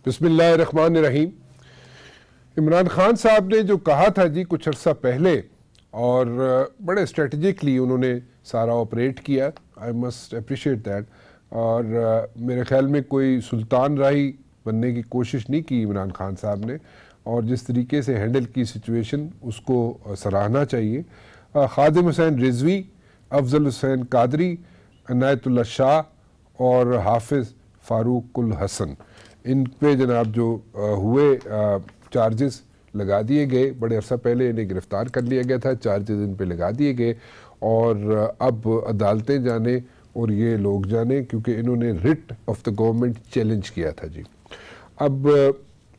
बिस्मिल्लाहिर्रहमानिर्रहीम। इमरान खान साहब ने जो कहा था जी कुछ अर्सा पहले, और बड़े स्ट्रेटजिकली उन्होंने सारा ऑपरेट किया, आई मस्ट अप्रिशिएट दैट। और मेरे ख्याल में कोई सुल्तान राही बनने की कोशिश नहीं की इमरान खान साहब ने, और जिस तरीके से हैंडल की सिचुएशन उसको सराहना चाहिए। खादिम हुसैन रिजवी, अफजल हुसैन कादरी, इनायतुल्लाह शाह और हाफिज़ फ़ारूकुल हसन, इन पे जनाब जो हुए चार्जेस लगा दिए गए। बड़े अरसा पहले इन्हें गिरफ़्तार कर लिया गया था, चार्जेस इन पे लगा दिए गए, और अब अदालतें जाने और ये लोग जाने, क्योंकि इन्होंने writ of the government challenge किया था जी। अब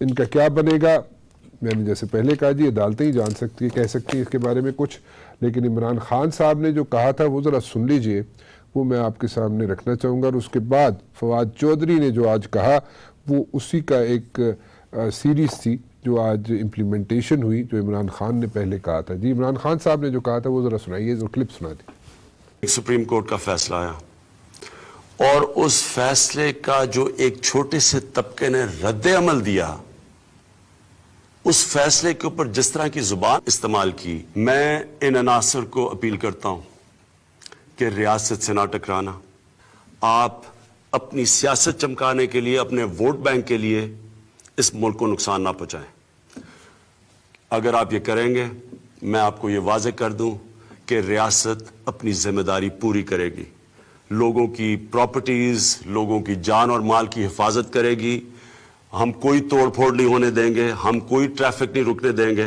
इनका क्या बनेगा, मैंने जैसे पहले कहा जी अदालतें ही जान सकती है, कह सकती है इसके बारे में कुछ, लेकिन इमरान खान साहब ने जो कहा था वो ज़रा सुन लीजिए, वो मैं आपके सामने रखना चाहूँगा। और उसके बाद फवाद चौधरी ने जो आज कहा वो उसी का एक सीरीज़ थी जो आज इम्प्लीमेंटेशन हुई, जो इमरान खान ने पहले कहा था। जी इमरान खान साहब ने जो कहा था वो ज़रा सुनाइए, जो क्लिप सुना दी। सुप्रीम कोर्ट का फैसला आया और उस फैसले का जो एक छोटे से तबके ने रद्द अमल दिया, उस फैसले के ऊपर जिस तरह की जुबान इस्तेमाल की, मैं इन अनासर को अपील करता हूं कि रियासत से ना टकराना। आप अपनी सियासत चमकाने के लिए, अपने वोट बैंक के लिए इस मुल्क को नुकसान ना पहुंचाएं। अगर आप ये करेंगे, मैं आपको ये वाज़ेह कर दूं कि रियासत अपनी जिम्मेदारी पूरी करेगी, लोगों की प्रॉपर्टीज, लोगों की जान और माल की हिफाजत करेगी। हम कोई तोड़ फोड़ नहीं होने देंगे, हम कोई ट्रैफिक नहीं रुकने देंगे।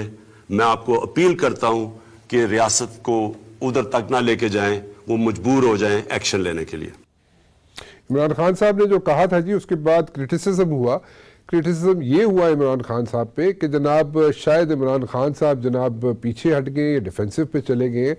मैं आपको अपील करता हूं कि रियासत को उधर तक ना लेके जाएं, वो मजबूर हो जाएं एक्शन लेने के लिए। इमरान खान साहब ने जो कहा था जी, उसके बाद क्रिटिसिज्म हुआ। क्रिटिसिज्म ये हुआ इमरान खान साहब पे कि जनाब शायद इमरान खान साहब जनाब पीछे हट गए या डिफेंसिव पे चले गए,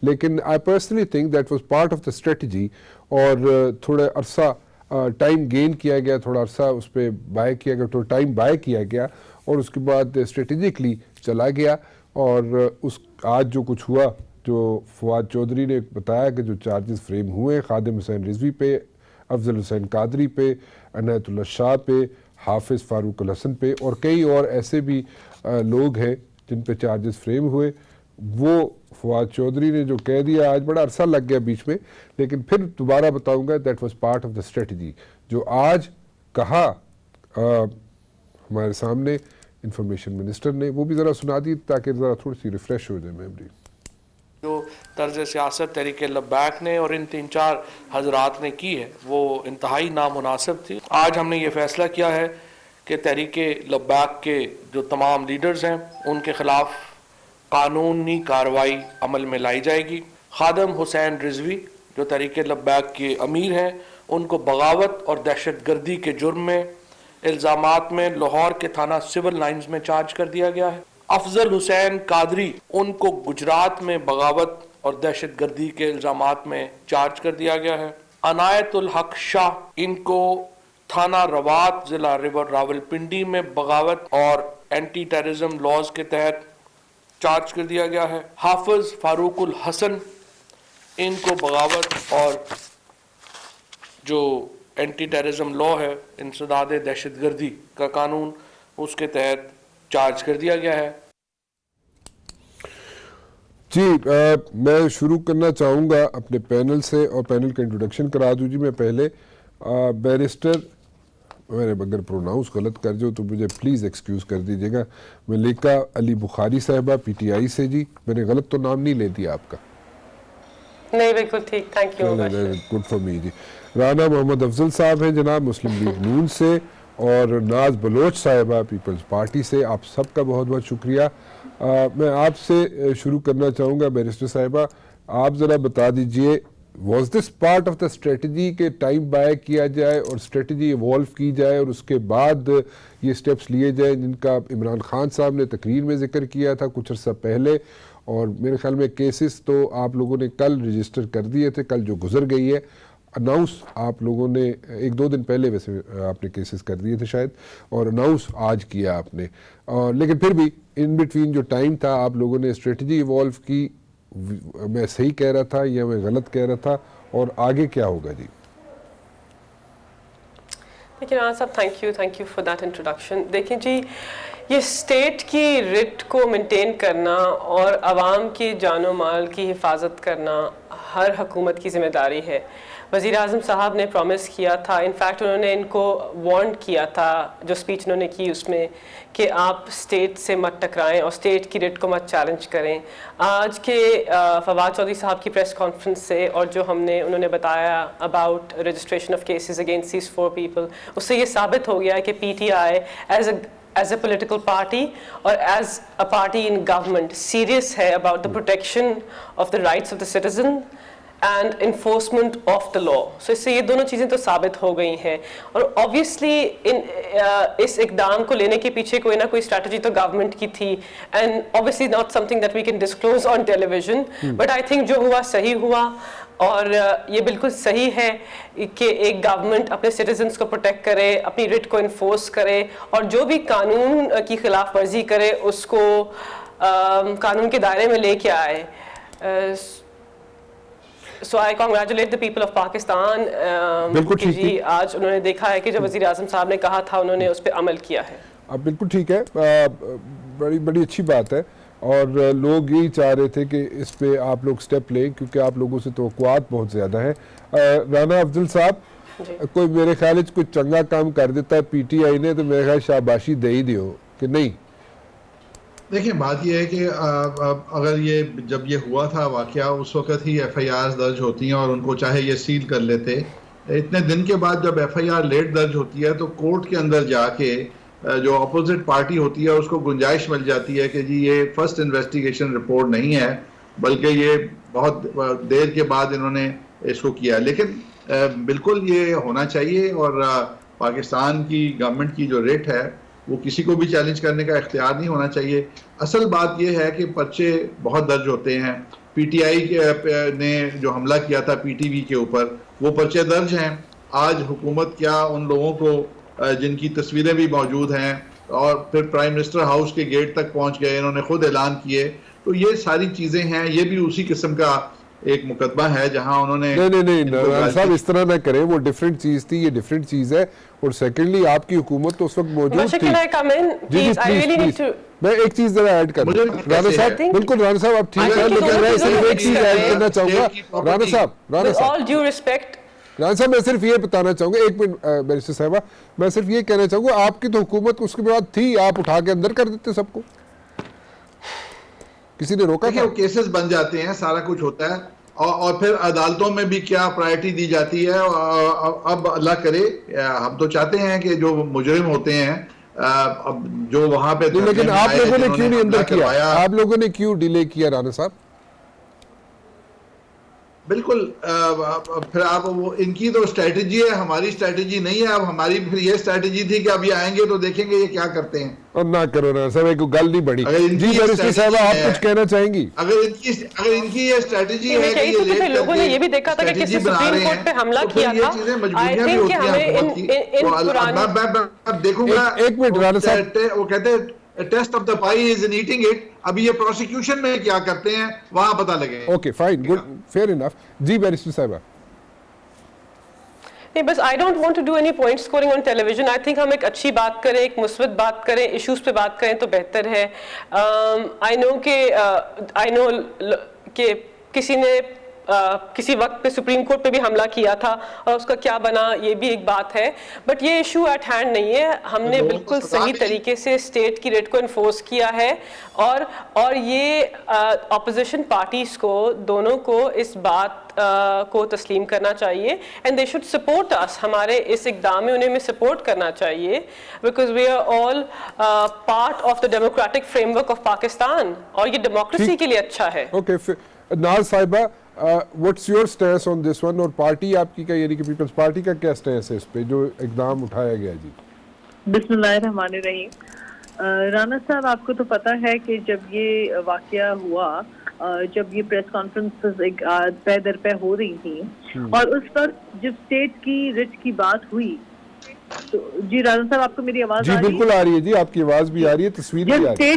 लेकिन I personally think that was part of the strategy. और थोड़ा अरसा टाइम गेन किया गया, थोड़ा अरसा उस पर बाय किया गया, थोड़ा टाइम बाय किया गया, और उसके बाद स्ट्रेटजिकली चला गया। और उस आज जो कुछ हुआ, जो फवाद चौधरी ने बताया कि जो चार्जेस फ्रेम हुए खादिम हुसैन रिजवी पे, अफजल हुसैन कादरी पे, इनायतुल्लाह शाह पे, हाफिज़ फ़ारूकुल हसन पे, और कई और ऐसे भी लोग हैं जिन पे चार्जेस फ्रेम हुए, वो फवाद चौधरी ने जो कह दिया, आज बड़ा अरसा लग गया बीच में, लेकिन फिर दोबारा बताऊंगा that was part of the strategy. जो आज कहा हमारे सामने इंफॉर्मेशन मिनिस्टर ने, वो भी ज़रा सुना दी ताकि ज़रा थोड़ी सी रिफ्रेश हो जाए मेमोरी। जो तर्ज सियासत तहरीक लब्बैक ने और इन 3-4 हजरात ने की है वो इंतहाई नामुनासिब थी। आज हमने ये फैसला किया है कि तहरीक लब्बैक के जो तमाम लीडर्स हैं उनके खिलाफ कानूनी कार्रवाई अमल में लाई जाएगी। खादिम हुसैन रिजवी जो तहरीक लब्बैक के अमीर हैं, उनको बगावत और दहशत गर्दी के जुर्म में इल्ज़ामात में लाहौर के थाना सिविल लाइन्स में चार्ज कर दिया गया है। अफजल हुसैन कादरी, उनको गुजरात में बगावत और दहशत गर्दी के इल्ज़ामात में चार्ज कर दिया गया है। अनायतुल हक शाह, इनको थाना रवात जिला रावलपिंडी में बगावत और एंटी टेररिज्म लॉज के तहत चार्ज कर दिया गया है। हाफिज फारूकुल हसन, इनको बगावत और जो एंटी टेररिज्म लॉ है, इंसदाद दहशत गर्दी का कानून, उसके तहत चार्ज कर दिया गया है। जी मैं शुरू करना चाहूँगा अपने पैनल से, और पैनल का इंट्रोडक्शन करा दूँ जी। मैं पहले बैरिस्टर, मैंने अगर प्रोनाउंस गलत कर जो तो मुझे प्लीज़ एक्सक्यूज़ कर दीजिएगा, मलिका अली बुखारी साहिबा PTI से। जी मैंने गलत तो नाम नहीं ले दिया आपका? नहीं, बिल्कुल ठीक, thank you. Good for me जी। राना मोहम्मद अफजल साहब हैं जनाब मुस्लिम लीग नून से, और नाज बलोच साहिबा पीपल्स पार्टी से। आप सबका बहुत बहुत शुक्रिया। मैं आपसे शुरू करना चाहूँगा बैरिस्टर साहिबा, आप ज़रा बता दीजिए, was this part of the strategy के टाइम बाय किया जाए और स्ट्रेटजी इवॉल्व की जाए और उसके बाद ये स्टेप्स लिए जाए जिनका इमरान खान साहब ने तकरीर में जिक्र किया था कुछ अर्सा पहले, और मेरे ख्याल में केसेस तो आप लोगों ने कल रजिस्टर कर दिए थे, कल जो गुजर गई है, अनाउंस आप लोगों ने 1-2 दिन पहले वैसे आपने केसेस कर दिए थे शायद, और अनाउंस आज किया आपने, लेकिन फिर भी इन बिटवीन जो टाइम था आप लोगों ने स्ट्रेटजी इवॉल्व की। मैं सही कह रहा था या मैं गलत कह रहा था, और आगे क्या होगा जी? लेकिन राणा साहब thank you for that introduction. देखिए जी, ये स्टेट की रिट को मेंटेन करना और आवाम की जानो माल की हिफाजत करना हर हुकूमत की ज़िम्मेदारी है। वज़ीर आज़म साहब ने प्रॉमिस किया था, इनफैक्ट उन्होंने इनको वार्न किया था जो स्पीच उन्होंने की उसमें, कि आप स्टेट से मत टकराएं और स्टेट की रिट को मत चैलेंज करें। आज के फवाद चौधरी साहब की प्रेस कॉन्फ्रेंस से और जो उन्होंने बताया about registration of cases against these 4 people, उससे ये साबित हो गया है कि PTI as a political party or as a party in government serious है about the protection of the rights of the citizen and enforcement of the law. So इससे ये दोनों चीज़ें तो साबित हो गई हैं, और obviously इस इक़दाम को लेने के पीछे कोई ना कोई स्ट्रैटेजी तो गवर्नमेंट की थी, and obviously not something that we can disclose on television, but I think जो हुआ सही हुआ। और ये बिल्कुल सही है कि एक गवर्नमेंट अपने सिटीजन्स को प्रोटेक्ट करे, अपनी रिट को इन्फोर्स करे, और जो भी कानून की खिलाफ वर्जी करे उसको कानून के दायरे में लेके आए। So I congratulate the people of Pakistan कि जी आज उन्होंने देखा है कि जो वज़ीर आज़म साहब ने कहा था उन्होंने उस पर अमल किया है। अब बिल्कुल ठीक है, बड़ी बड़ी अच्छी बात है, और लोग यही चाह रहे थे कि इस पे आप लोग स्टेप लें, क्योंकि आप लोगों से तवक्कुआत बहुत ज़्यादा है। राना अफजल साहब, कोई मेरे ख्याल कोई चंगा काम कर देता है PTI ने तो मेरे ख्याल शाबाशी दे ही दियो कि नहीं? देखिए, बात यह है कि अगर ये जब ये हुआ था वाक़या, उस वक़्त ही FIRs दर्ज होती हैं और उनको चाहे ये सील कर लेते। इतने दिन के बाद जब FIR लेट दर्ज होती है तो कोर्ट के अंदर जाके जो अपोजिट पार्टी होती है उसको गुंजाइश मिल जाती है कि जी ये फर्स्ट इन्वेस्टिगेशन रिपोर्ट नहीं है, बल्कि ये बहुत देर के बाद इन्होंने इसको किया। लेकिन बिल्कुल ये होना चाहिए, और पाकिस्तान की गवर्नमेंट की जो रेट है वो किसी को भी चैलेंज करने का इख्तियार नहीं होना चाहिए। असल बात यह है कि पर्चे बहुत दर्ज होते हैं। PTI ने जो हमला किया था PTV के ऊपर, वो पर्चे दर्ज हैं। आज हुकूमत क्या उन लोगों को जिनकी तस्वीरें भी मौजूद हैं, और फिर प्राइम मिनिस्टर हाउस के गेट तक पहुंच गए, इन्होंने खुद ऐलान किए, तो ये सारी चीजें हैं। ये भी उसी किस्म का एक मुकदमा है जहां उन्होंने नहीं साहब इस तरह ना करें, वो डिफरेंट चीज थी, ये डिफरेंट चीज है। और सेकेंडली आपकी हुकूमत तो उस वक्त मौजूद थी। जी, मैं एक चीज जरा ऐड कर राना साहब, बिल्कुल राना साहब आप ठीक है, लेकिन मैं सिर्फ एक चीज ऐड करना चाहूंगा। राना साहब राना साहब मैं सिर्फ ये बताना चाहूंगा, एक मिनट बैरिस्टर साहिबा, मैं सिर्फ ये कहना चाहूंगा, आपकी तो हुकूमत उसके बाद थी, आप उठा के अंदर कर देते सबको, किसी ने रोका था? केसेस बन जाते हैं, सारा कुछ होता है, और फिर अदालतों में भी क्या प्रायोरिटी दी जाती है। अब अल्लाह करे, हम तो चाहते हैं कि जो मुजरिम होते हैं अब जो वहां पे, लेकिन आप लोगों ने क्यों नहीं अंदर किया? आप लोगों ने क्यों डिले किया राना साहब? बिल्कुल, फिर आप वो इनकी तो स्ट्रेटेजी है, हमारी स्ट्रेटेजी नहीं है। अब हमारी फिर ये स्ट्रेटेजी थी कि अब ये आएंगे तो देखेंगे ये क्या करते हैं। और ना करो ना सब, एक गल नहीं बढ़ी। जी बैरिस्टर साहब आप कुछ कहना चाहेंगी? अगर इनकी ये स्ट्रेटेजी है कि ये लेट लोगों ने ये भी देखा था कि किसी सुप्रीम कोर्ट पे हमला किया था, आई थिंक कि हमें इन पुराने देखूंगा। एक मिनट राना साहब, वो कहते हैं test of the pie is in eating it. अभी ये प्रोसिक्यूशन में क्या करते हैं वहां पता लगे। Okay fine, good, fair enough. जी बैरिस्टर साहिबा। नहीं, बस I don't want to do any point scoring on television. I think हम एक अच्छी बात करें, एक मुस्बत बात करें, इश्यूज पे बात करें तो बेहतर है। आई नो कि किसी ने किसी वक्त पे सुप्रीम कोर्ट पे भी हमला किया था और उसका क्या बना, ये भी एक बात है, बट ये इशू एट हैंड नहीं है। हमने बिल्कुल सही तरीके से स्टेट की रेट को इन्फोर्स किया है, और ये अपोजिशन पार्टीज को दोनों को इस बात को तस्लीम करना चाहिए, and they should support us. हमारे इस इक़दाम में उन्हें सपोर्ट करना चाहिए, because we are all part of the democratic framework of Pakistan, और ये डेमोक्रेसी के लिए अच्छा है। ओके, नाज साहिबा, what's your stance on this one? और पार्टी आपकी का, यानी कि पीपल्स पार्टी का क्या स्टैंस है इस पे जो इक़दाम उठाया गया? जी बिस्मिल्लाहिर्रहमानिर्रहीम। राना साहब, आपको तो पता है कि जब ये वाकया हुआ, जब ये प्रेस कॉन्फ्रेंस एक पै दर पे हो रही थी, और उस पर जब स्टेट की रिट की बात हुई तो जी राजा साहब, आपको मेरी आवाज जी आ रही है? बिल्कुल आ रही है जी, आपकी आवाज भी आ रही है, तस्वीर भी आ रही है।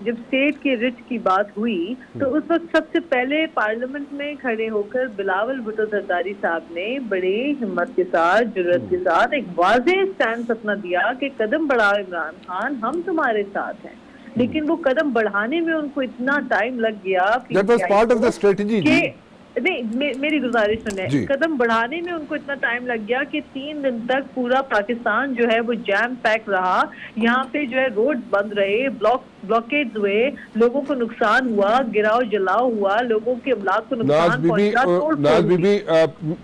जब स्टेट के रिट की बात हुई तो उस वक्त सबसे पहले पार्लियामेंट में खड़े होकर बिलावल भुट्टो जरदारी साहब ने बड़े हिम्मत के साथ, जुर्रत के साथ एक वाज़ेह स्टैंड अपना दिया कि कदम बढ़ाओ इमरान खान, हम तुम्हारे साथ हैं। लेकिन वो कदम बढ़ाने में उनको इतना टाइम लग गया That was part of the strategy, कि जी। नहीं, मेरी गुजारिश जी। सुने, कदम बढ़ाने में उनको इतना टाइम लग गया कि 3 दिन तक पूरा पाकिस्तान जो है वो जैम पैक रहा। यहाँ पे जो है रोड बंद रहे, ब्लॉकेज हुए, लोगों को नुकसान हुआ, गिराव जलाव हुआ, लोगों के अमलाक को नुकसान पहुंचा। नाज बीबी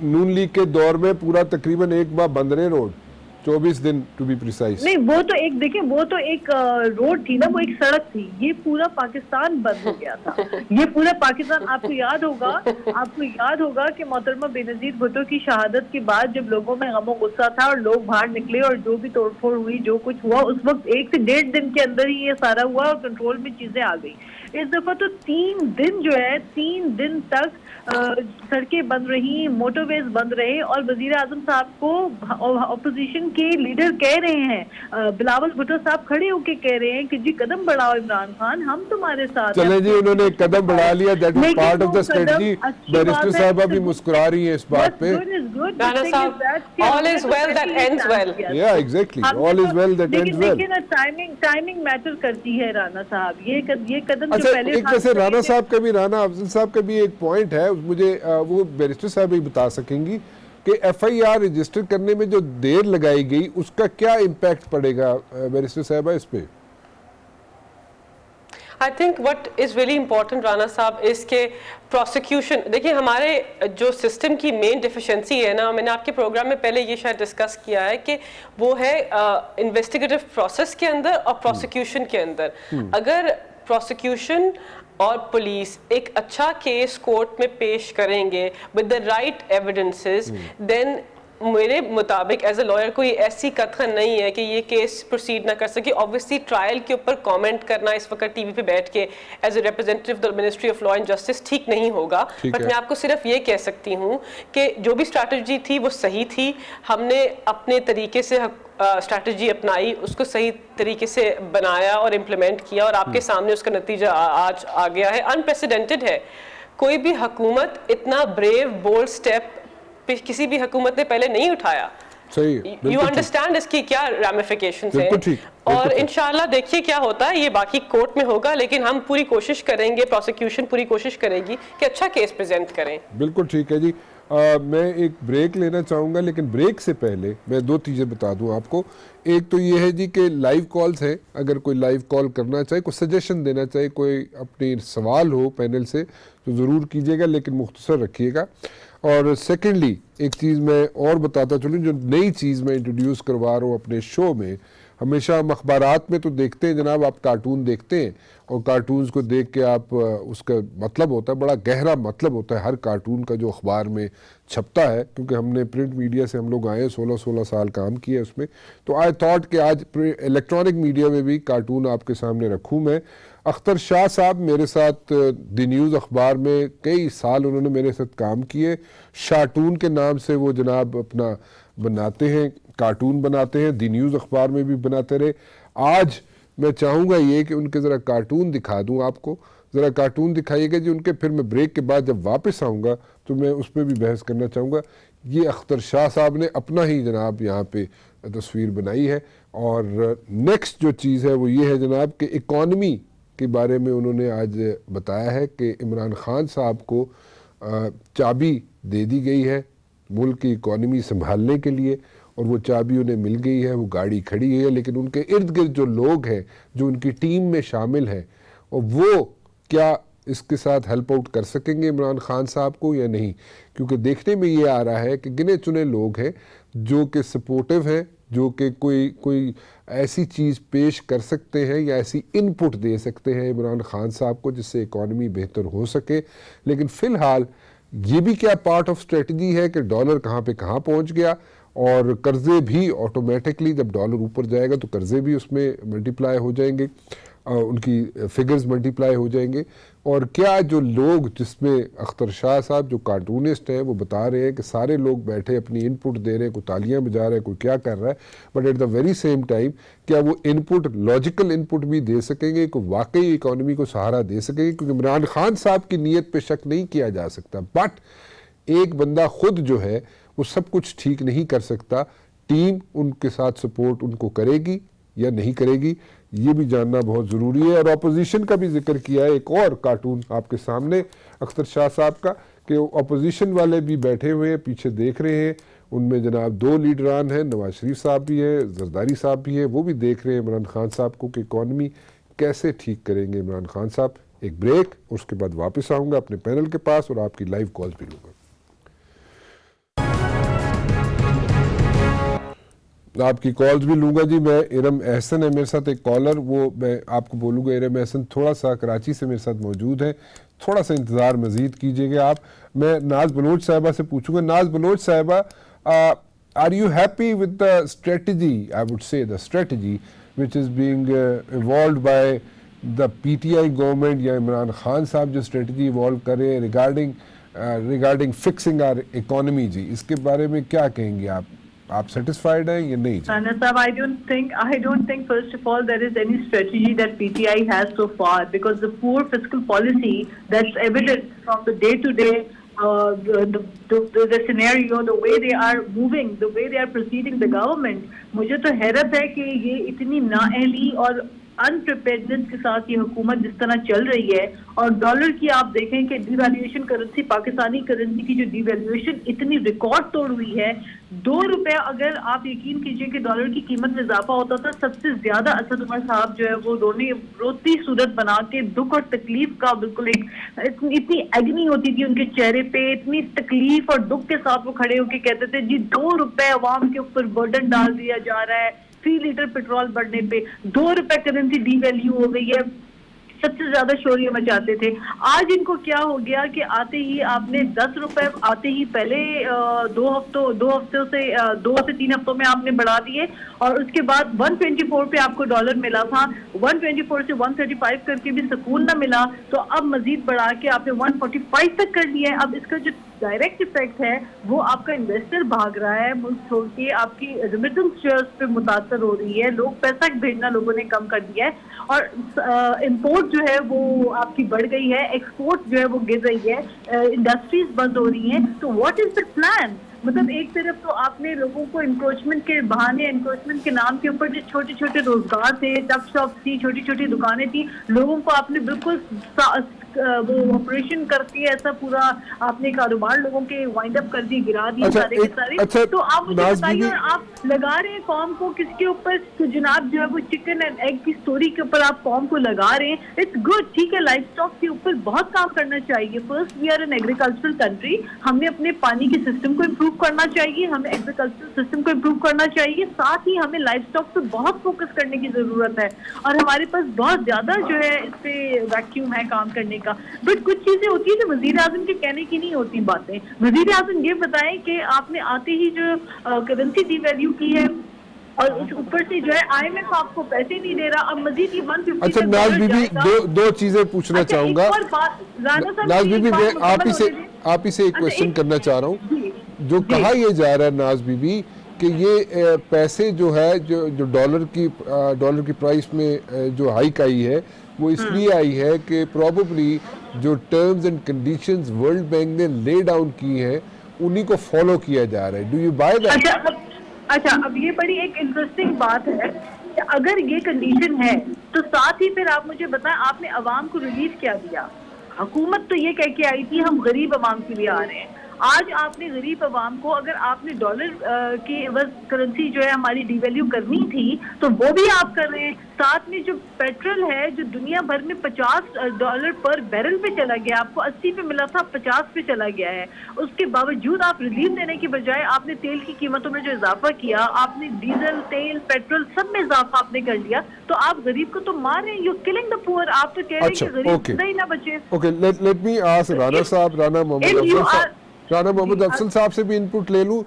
नून लीग के दौर में पूरा तकरीबन एक बार बंद रहे रोड, 24 दिन टू बी प्रिसाइज। नहीं, वो तो एक देखिए, वो तो एक रोड थी ना, वो एक सड़क थी। ये पूरा पाकिस्तान बंद हो गया था। ये पूरा पाकिस्तान, आपको याद होगा कि मोहतरमा बेनजीर भुट्टो की शहादत के बाद जब लोगों में गम गुस्सा था और लोग बाहर निकले और जो भी तोड़फोड़ हुई, जो कुछ हुआ, उस वक्त 1 से 1.5 दिन के अंदर ही ये सारा हुआ और कंट्रोल में चीजें आ गई। इस दफा तो 3 दिन जो है, 3 दिन तक सड़कें बंद रही, मोटरवेज बंद रहे और वजीर आजम साहब को अपोजिशन के लीडर कह रहे हैं, बिलावल भुट्टो साहब खड़े होके कह रहे हैं कि जी कदम बढ़ाओ इमरान खान, हम तुम्हारे साथ चले जी, उन्होंने कदम बढ़ा लिया, that was part of the strategy. Barrister साहबा भी मुस्कुरा रही हैं इस बात पे। राणा साहब, all is well that ends well. Yeah, exactly. All is well that ends well. लेकिन ना टाइमिंग मैटर करती है राणा साहब। ये कदम अच्छा, जो पहले एक वैसे राणा साहब का भी, राणा अफजल साहब का भी एक पॉइंट है, मुझे वो बैरिस्टर साहब ही बता सकेंगी कि एफआईआर रजिस्टर करने में जो देर लगाई गई उसका क्या इम्पैक्ट पड़ेगा बैरिस्टर साहब इस पे? I think what is really important Rana साहब इस के प्रोसिक्यूशन, देखिए हमारे जो सिस्टम की मेन डिफिशिएंसी है ना, मैंने आपके प्रोग्राम में पहले ये शायद डिस्कस किया है कि वो है इन्वेस्टिगेटिव प्रोसेस के अंदर और प्रोसिक्यूशन के अंदर। अगर प्रोसिक्यूशन और पुलिस एक अच्छा केस कोर्ट में पेश करेंगे with the right evidences, then मेरे मुताबिक एज ए लॉयर कोई ऐसी कथन नहीं है कि ये केस प्रोसीड ना कर सके। ऑब्वियसली ट्रायल के ऊपर कमेंट करना इस वक्त टीवी पे बैठ के as a representative the ministry of law and justice ठीक नहीं होगा, बट मैं आपको सिर्फ ये कह सकती हूँ कि जो भी स्ट्रैटेजी थी वो सही थी। हमने अपने तरीके से स्ट्रैटेजी अपनाई, उसको सही तरीके से बनाया और इम्प्लीमेंट किया और आपके सामने उसका नतीजा आज आ गया है। अनप्रेसिडेंटेड है, कोई भी हुकूमत इतना ब्रेव बोल्ड स्टेप किसी भी हुकूमत ने पहले नहीं उठाया। यू अंडरस्टैंड इसकी क्या रैमिफिकेशंस हैं, और इंशाल्लाह देखिए क्या होता है, ये बाकी कोर्ट में होगा, लेकिन हम पूरी कोशिश करेंगे, प्रोसिक्यूशन पूरी कोशिश करेगी कि अच्छा केस प्रेजेंट करें। बिल्कुल ठीक है जी। मैं एक ब्रेक लेना चाहूँगा, लेकिन ब्रेक से पहले मैं 2 चीज़ें बता दूं आपको। एक तो ये है जी कि लाइव कॉल्स हैं, अगर कोई लाइव कॉल करना चाहे, कोई सजेशन देना चाहे, कोई अपनी सवाल हो पैनल से तो ज़रूर कीजिएगा, लेकिन मुख्तसर रखिएगा। और सेकेंडली एक चीज़ मैं और बताता चलूँ, जो नई चीज़ मैं इंट्रोड्यूस करवा रहा हूँ अपने शो में। हमेशा हम अखबारात में तो देखते हैं जनाब, आप कार्टून देखते हैं और कार्टून्स को देख के आप उसका मतलब होता है, बड़ा गहरा मतलब होता है हर कार्टून का जो अखबार में छपता है, क्योंकि हमने प्रिंट मीडिया से हम लोग आए, 16 साल काम किया उसमें। तो आई थॉट कि आज इलेक्ट्रॉनिक मीडिया में भी कार्टून आपके सामने रखूँ मैं। अख्तर शाह साहब मेरे साथ द न्यूज़ अखबार में कई साल उन्होंने मेरे साथ काम किए। शार्टून के नाम से वो जनाब अपना बनाते हैं, कार्टून बनाते हैं, द न्यूज़ अखबार में भी बनाते रहे। आज मैं चाहूँगा ये कि उनके ज़रा कार्टून दिखा दूँ आपको, ज़रा कार्टून दिखाइएगा जी उनके, फिर मैं ब्रेक के बाद जब वापस आऊँगा तो मैं उस पर भी बहस करना चाहूँगा। ये अख्तर शाह साहब ने अपना ही जनाब यहाँ पे तस्वीर बनाई है। और नेक्स्ट जो चीज़ है वो ये है जनाब कि इकॉनमी के बारे में उन्होंने आज बताया है कि इमरान खान साहब को चाबी दे दी गई है मुल्क की इकॉनमी संभालने के लिए, और वो चाबी उन्हें मिल गई है, वो गाड़ी खड़ी है, लेकिन उनके इर्द गिर्द जो लोग हैं जो उनकी टीम में शामिल हैं, और वो क्या इसके साथ हेल्प आउट कर सकेंगे इमरान खान साहब को या नहीं, क्योंकि देखने में ये आ रहा है कि गिने चुने लोग हैं जो कि सपोर्टिव हैं, जो कि कोई ऐसी चीज़ पेश कर सकते हैं या ऐसी इनपुट दे सकते हैं इमरान खान साहब को जिससे इकॉनमी बेहतर हो सके। लेकिन फ़िलहाल ये भी क्या पार्ट ऑफ स्ट्रेटजी है कि डॉलर कहाँ पे कहाँ पहुँच गया, और कर्ज़े भी ऑटोमेटिकली जब डॉलर ऊपर जाएगा तो कर्ज़े भी उसमें मल्टीप्लाई हो जाएंगे। उनकी फिगर्स मल्टीप्लाई हो जाएंगे। और क्या जो लोग, जिसमें अख्तर शाह साहब जो कार्टूनिस्ट हैं वो बता रहे हैं कि सारे लोग बैठे अपनी इनपुट दे रहे हैं, कोई तालियां बजा रहे हैं, कोई क्या कर रहा है, but at the very same time क्या वो इनपुट लॉजिकल इनपुट भी दे सकेंगे, कोई वाकई इकोनॉमी को सहारा दे सकेंगे? क्योंकि इमरान खान साहब की नीयत पे शक नहीं किया जा सकता, बट एक बंदा खुद जो है वो सब कुछ ठीक नहीं कर सकता। टीम उनके साथ सपोर्ट उनको करेगी या नहीं करेगी, ये भी जानना बहुत ज़रूरी है। और अपोजिशन का भी जिक्र किया है, एक और कार्टून आपके सामने अख्तर शाह साहब का, कि अपोजिशन वाले भी बैठे हुए हैं, पीछे देख रहे हैं। उनमें जनाब 2 लीडरान हैं, नवाज शरीफ साहब भी हैं, जरदारी साहब भी हैं, वो भी देख रहे हैं इमरान खान साहब को कि इकॉनमी कैसे ठीक करेंगे इमरान खान साहब। एक ब्रेक, उसके बाद वापस आऊँगा अपने पैनल के पास और आपकी लाइव कॉल्स भी लूँगा। आपकी कॉल्स भी लूँगा जी। मैं इरम एहसन है मेरे साथ एक कॉलर, वो मैं आपको बोलूँगा। इरम एहसन थोड़ा सा कराची से मेरे साथ मौजूद है, थोड़ा सा इंतज़ार मज़ीद कीजिएगा आप। मैं नाज बलोच साहिबा से पूछूंगा। नाज बलोच साहिबा, are you happy with the strategy, I would say the strategy which is being evolved by the PTI government, या इमरान खान साहब जो स्ट्रेटजी इवॉल्व कर रहे हैं रिगार्डिंग फिक्सिंग आवर इकोनॉमी जी, इसके बारे में क्या कहेंगे आप सेटिस्फाइड हैं या नहीं? Rana Sahab, I don't think first of all there is any strategy that PTI has so far, because the poor fiscal policy that's evident from the day-to-day the scenario, the way they are moving, the way they are proceeding the government, मुझे तो हैरत है कि ये इतनी नाअहली और अनप्रिपेयर्डनेस के साथ ये हुकूमत जिस तरह चल रही है। और डॉलर की आप देखें कि डिवैल्यूएशन करेंसी, पाकिस्तानी करेंसी की जो डिवैल्यूएशन इतनी रिकॉर्ड तोड़ हुई है। 2 रुपया अगर आप यकीन कीजिए कि डॉलर की कीमत में इजाफा होता था, सबसे ज्यादा असद उमर साहब जो है वो रोती सूरत बना के दुख और तकलीफ का बिल्कुल एक इतनी एग्नी होती थी उनके चेहरे पे, इतनी तकलीफ और दुख के साथ वो खड़े होकर कहते थे जी 2 रुपए अवाम के ऊपर बर्डन डाल दिया जा रहा है 3 लीटर पेट्रोल बढ़ने पे, 2 रुपए करेंसी डीवैल्यू हो गई है, सबसे ज्यादा शोरिया मचाते थे। आज इनको क्या हो गया कि आते ही आपने 10 रुपए आते ही पहले 2 हफ्तों से 2 से 3 हफ्तों में आपने बढ़ा दिए, और उसके बाद 124 पे आपको डॉलर मिला था, 124 से 135 करके भी सुकून ना मिला, तो अब मजीद बढ़ा के आपने 145 तक कर दिया है। अब इसका जो डायरेक्ट इफेक्ट है वो आपका इन्वेस्टर भाग रहा है मुल्क छोड़ के, आपकी रेमिटेंस शेयर्स पे मुतासर हो रही है, लोग पैसा भेजना लोगों ने कम कर दिया है, और इंपोर्ट जो है वो आपकी बढ़ गई है, एक्सपोर्ट जो है वो गिर रही है, इंडस्ट्रीज बंद हो रही हैं। तो व्हाट इज द प्लान? मतलब एक तरफ तो आपने लोगों को इंक्रोचमेंट के बहाने, इंक्रोचमेंट के नाम के ऊपर जो छोटे छोटे रोजगार थे, टक शॉप थी, छोटी छोटी दुकानें थी, लोगों को आपने बिल्कुल वो ऑपरेशन करके ऐसा पूरा आपने कारोबार लोगों के वाइंड अप कर दिए, गिरा दिए सारे के सारे। तो आप मुझे बताइए, आप लगा रहे हैं कौम को किसके ऊपर? तो जनाब जो है वो चिकन एंड एग की स्टोरी के ऊपर आप कौम को लगा रहे हैं। इट्स गुड, ठीक है, लाइफ स्टॉक के ऊपर बहुत काम करना चाहिए। First we are an agricultural country, हमने अपने पानी के सिस्टम को इम्प्रूव करना चाहिए, हमें एग्रीकल्चरल सिस्टम को इम्प्रूव करना चाहिए, साथ ही हमें लाइफ स्टॉक पे बहुत फोकस करने की जरूरत है, और हमारे पास बहुत ज्यादा जो है इस पे वैक्यूम है काम करने का। बट कुछ चीजें होती है जो वजीर आजम के कहने की नहीं होती बातें। वजीर आजम ये बताएं कि आपने आते ही जो करेंसी डिवैल्यू की है, और उस ऊपर से जो है IMF आपको पैसे नहीं दे रहा, अब मजीद 150। अच्छा नाज बीबी, दो चीजें पूछना चाहूंगा। नाज बीबी, मैं आप ही से एक क्वेश्चन करना चाह रहा हूँ। जो कहा यह जा रहा है नाज बीबी कि ये पैसे जो है जो डॉलर की प्राइस में जो हाइक आई है वो इसलिए आई है कि प्रोबेबली जो terms and conditions world bank ने ले डाउन की हैं उन्हीं को फॉलो किया जा रहा है। Do you by that? अच्छा, अब ये बड़ी एक इंटरेस्टिंग बात है कि अगर ये कंडीशन है तो साथ ही फिर आप मुझे बताएं आपने अवाम को रिलीफ क्या दिया? हुकूमत तो ये कह के आई थी हम गरीब अवाम के लिए आ रहे हैं। आज आपने गरीब अवाम को, अगर आपने डॉलर की एवज करेंसी जो है हमारी डिवैल्यू करनी थी तो वो भी आप कर रहे हैं। साथ में जो पेट्रोल है जो दुनिया भर में $50 पर बैरल पे चला गया, आपको 80 पे मिला था, 50 पे चला गया है। उसके बावजूद आप रिलीफ देने की बजाय आपने तेल की कीमतों में जो इजाफा किया, आपने डीजल, तेल, पेट्रोल सब में इजाफा आपने कर लिया, तो आप गरीब को तो मार रहे हैं। You killing the poor. आप तो कह रहे हैं कि गरीब ही ना बचे। Okay, let me ask Rana Mohammad Afzal साहब से भी इनपुट ले लूं,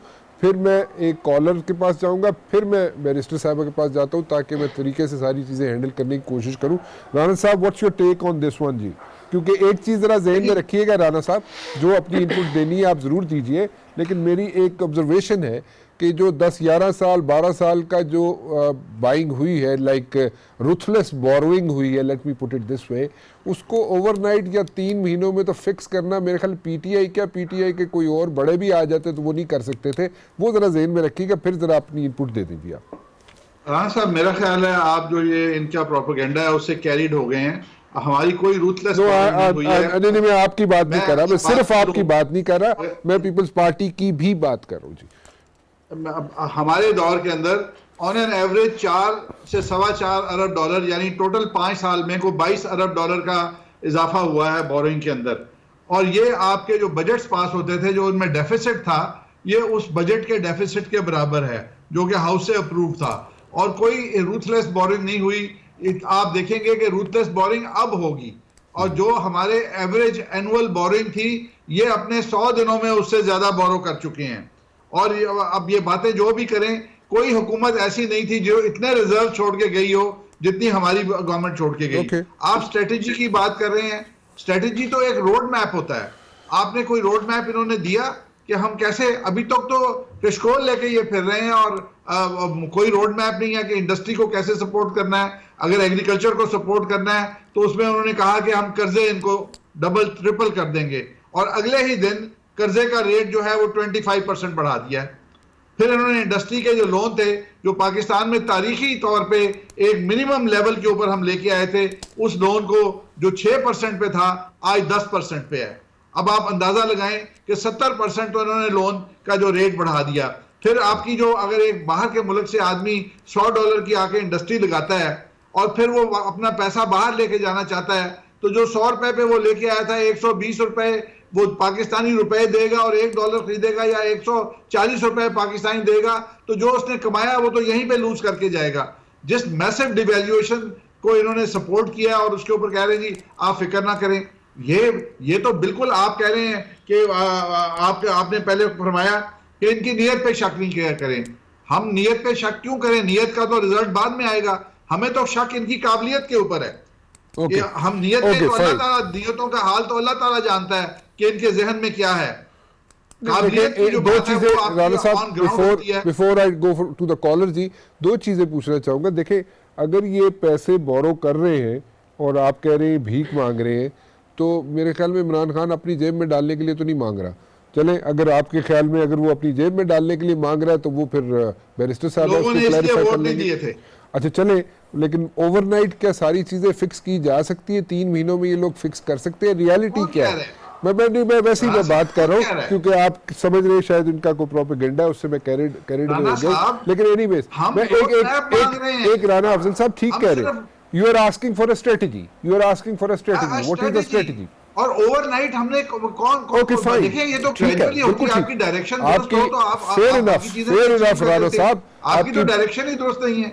फिर मैं एक कॉलर के पास जाऊंगा, फिर मैं बैरिस्टर साहब के पास जाता हूं ताकि मैं तरीके से सारी चीज़ें हैंडल करने की कोशिश करूं। राना साहब, what's your take on this one जी? क्योंकि एक चीज़ ज़रा जहन में रखिएगा राना साहब, जो अपनी इनपुट देनी है आप ज़रूर दीजिए, लेकिन मेरी एक ऑब्जर्वेशन है कि जो 10-11 साल 12 साल का जो बाइंग हुई है, लाइक रुथलेस बोरोइंग हुई है, let me put it this way, उसको ओवरनाइट या 3 महीनों में तो फिक्स करना, मेरे ख्याल पीटीआई के कोई और बड़े भी आ जाते तो वो नहीं कर सकते थे। वो ज़रा जहन में रखिएगा, फिर ज़रा अपनी इनपुट दे दीजिए आप। हाँ साहब, मेरा ख्याल है आप जो ये इनका प्रोपेगेंडा है उससे कैरिड हो गए हैं। हमारी कोई रूथलेस नहीं, मैं आपकी बात नहीं कर रहा, मैं सिर्फ आपकी बात नहीं कर रहा, मैं पीपल्स पार्टी की भी बात कर रहा हूँ जी। हमारे दौर के अंदर ऑन एन एवरेज 4 से $4.25 अरब यानी टोटल 5 साल में को $22 अरब का इजाफा हुआ है बोरिंग के अंदर। और ये आपके जो बजट्स पास होते थे, जो उनमें डेफिसिट था, ये उस बजट के डेफिसिट के बराबर है जो कि हाउस से अप्रूव था। और कोई रूथलेस बोरिंग नहीं हुई। आप देखेंगे कि रूथलेस बोरिंग अब होगी, और जो हमारे एवरेज एनुअल बोरिंग थी, ये अपने 100 दिनों में उससे ज्यादा बोरो कर चुके हैं। और अब ये बातें जो भी करें, कोई हुकूमत ऐसी नहीं थी जो इतने रिजर्व छोड़ के गई हो जितनी हमारी गवर्नमेंट छोड़ के गई। आप स्ट्रेटेजी की बात कर रहे हैं, स्ट्रेटेजी तो एक रोड मैप होता है। आपने कोई रोड मैप इन्होंने दिया कि हम कैसे, अभी तक तो पिशकोल लेके ये फिर रहे हैं, और कोई रोड मैप नहीं है कि इंडस्ट्री को कैसे सपोर्ट करना है। अगर एग्रीकल्चर को सपोर्ट करना है तो उसमें उन्होंने कहा कि हम कर्जे इनको डबल ट्रिपल कर देंगे, और अगले ही दिन कर्जे का रेट जो है वो 25% बढ़ा दिया है। फिर इन्होंने इंडस्ट्री के जो लोन थे, जो पाकिस्तान में तारीखी तौर पे एक मिनिमम लेवल के ऊपर हम लेके आए थे, उस लोन को जो 6% पे था आज 10% पे है। अब आप अंदाजा लगाएं कि 70% तो इन्होंने लोन का जो रेट बढ़ा दिया। फिर आपकी जो, अगर एक बाहर के मुल्क से आदमी $100 की आके इंडस्ट्री लगाता है और फिर वो अपना पैसा बाहर लेके जाना चाहता है, तो जो $100 पे वो लेके आया था, $120 वो पाकिस्तानी रुपए देगा, और $1 खरीदेगा या $140 पाकिस्तानी देगा, तो जो उसने कमाया वो तो यहीं पे लूज करके जाएगा। जिस मैसिव डिवैल्यूएशन को इन्होंने सपोर्ट किया और उसके ऊपर कह रहे हैं जी आप फिक्र ना करें, ये तो बिल्कुल आप कह रहे हैं कि आपने पहले फरमाया कि इनकी नीयत पे शक नहीं किया करें। हम नीयत पे शक क्यों करें? नीयत का तो रिजल्ट बाद में आएगा। हमें तो शक इनकी काबिलियत के ऊपर है। हम नीयत पे तो अल्लाह ताला, नीयतों का हाल तो अल्लाह ताला जानता है कि इनके जहन में क्या है। दो चीजें राना साहब, before I go to the caller जी, दो चीजें पूछना चाहूंगा। देखें, अगर ये पैसे बोरो कर रहे हैं और आप कह रहे हैं भीख मांग रहे हैं, तो मेरे ख्याल में इमरान खान अपनी जेब में डालने के लिए तो नहीं मांग रहा। चले, अगर आपके ख्याल में अगर वो अपनी जेब में डालने के लिए मांग रहा है तो वो फिर बैरिस्टर साहब अच्छा चले, लेकिन ओवरनाइट क्या सारी चीजें फिक्स की जा सकती है? 3 महीनों में ये लोग फिक्स कर सकते हैं? रियलिटी क्या है? मैं वैसे ही मैं बात कर रहा हूँ क्योंकि आप समझ रहे हैं शायद इनका कोई प्रोपेगेंडा है, उससे मैं कैरिड में हो गया। लेकिन एनीवेज, मैं एक राना अफजल साहब ठीक कह रहे हैं, you are asking for a strategy, what is the strategy? और ओवरनाइट हमने ओके फाइन, देखिए ये तो ग्रेजुअली होती है, आपकी डायरेक्शन दुरुस्त हो तो आप फेयर इनफ राना साहब, आपकी तो डायरेक्शन ही दुरुस्त नहीं है।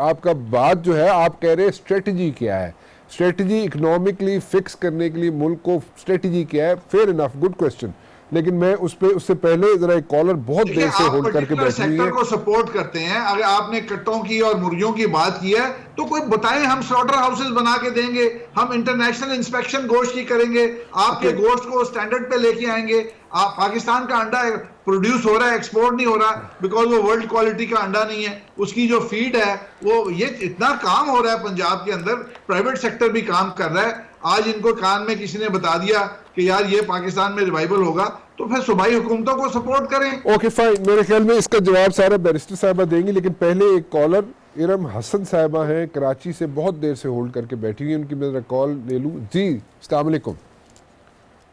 आपका बात जो है, आप कह रहे हैं स्ट्रेटजी क्या है, स्ट्रेटजी इकोनॉमिकली फिक्स करने के लिए मुल्क को स्ट्रेटजी क्या है? Fair enough, good question. लेकिन मैं उससे पहले जरा एक कॉलर बहुत देर से होल्ड करके बैठी हुई है। को सपोर्ट करते हैं। अगर आपने कट्टों की और मुर्गियों की बात की है तो कोई बताएं, हम स्लॉटर हाउसेस बना के देंगे, हम इंटरनेशनल इंस्पेक्शन गोश्त की करेंगे, आपके गोश्त को स्टैंडर्ड पे लेके आएंगे। पाकिस्तान का अंडा प्रोड्यूस हो रहा है, एक्सपोर्ट नहीं हो रहा बिकॉज वो वर्ल्ड क्वालिटी का अंडा नहीं है। उसकी जो फीड है वो, ये इतना काम हो रहा है पंजाब के अंदर, प्राइवेट सेक्टर भी काम कर रहा है। आज इनको कान में किसी ने बता दिया कि यार ये पाकिस्तान में रिवाइवल होगा, तो फिर सूबाई हुकूमतों को सपोर्ट करें। ओके फाइन, मेरे ख्याल में इसका जवाब सारा बैरिस्टर साहबा देंगी, लेकिन पहले एक कॉलर इरम हसन साहबा हैं, कराची से बहुत देर से होल्ड करके बैठी हुई, उनकी मैं कॉल ले लूं। जी अस्सलाम वालेकुम।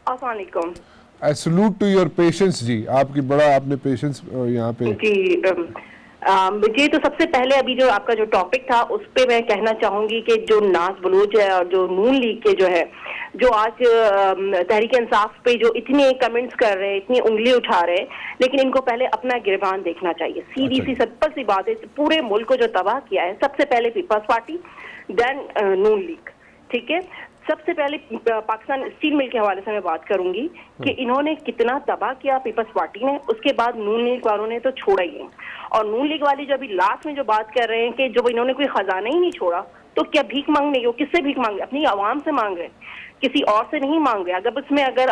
अस्सलाम वालेकुम। I salute to your patience जी, आपकी बड़ा आपने पेशेंस यहाँ पे जी। मुझे तो सबसे पहले अभी जो आपका जो टॉपिक था उस पे मैं कहना चाहूंगी कि जो नाज बलूच है और जो नून लीग के जो है, जो आज तहरीक इंसाफ पे जो इतने कमेंट्स कर रहे हैं, इतनी उंगली उठा रहे हैं, लेकिन इनको पहले अपना गिरबान देखना चाहिए। सीधी सी सिंपल सी बात है, पूरे मुल्क को जो तबाह किया है सबसे पहले पीपल्स पार्टी, देन नून लीग, ठीक है। सबसे पहले पाकिस्तान स्टील मिल के हवाले से मैं बात करूंगी कि इन्होंने कितना तबाह किया पीपल्स पार्टी ने, उसके बाद नून लीग वालों ने तो छोड़ा ही नहीं। और नून लीग वाली जो अभी लास्ट में जो बात कर रहे हैं कि जब इन्होंने कोई खजाना ही नहीं छोड़ा तो क्या भीख मांगने की, किससे भीख मांग रहे? अपनी आवाम से मांग रहे, किसी और से नहीं मांग रहे। अगर उसमें अगर